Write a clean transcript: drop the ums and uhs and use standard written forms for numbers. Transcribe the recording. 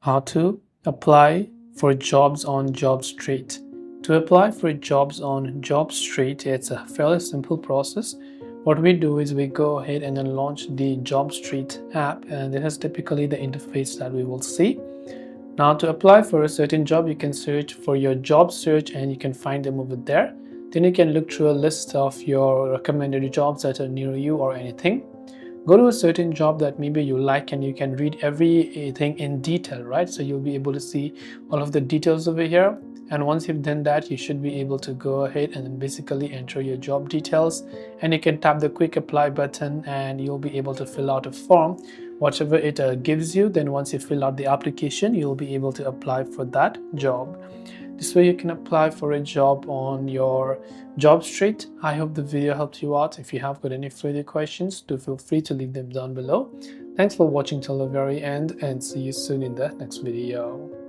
How to apply for jobs on Jobstreet. To apply for jobs on Jobstreet, it's a fairly simple process. What we do is we go ahead and then launch the Jobstreet app, and this is typically the interface that we will see. Now, to apply for a certain job, you can search for your job search and you can find them over there. Then you can look through a list of your recommended jobs that are near you or anything. Go to a certain job that maybe you like and you can read everything in detail, right? So you'll be able to see all of the details over here. And once you've done that, you should be able to go ahead and then basically enter your job details, and you can tap the quick apply button and you'll be able to fill out a form, whatever it gives you. Then once you fill out the application, you'll be able to apply for that job. This way you can apply for a job on your Jobstreet. I hope the video helped you out. If you have got any further questions, do feel free to leave them down below. Thanks for watching till the very end, and see you soon in the next video.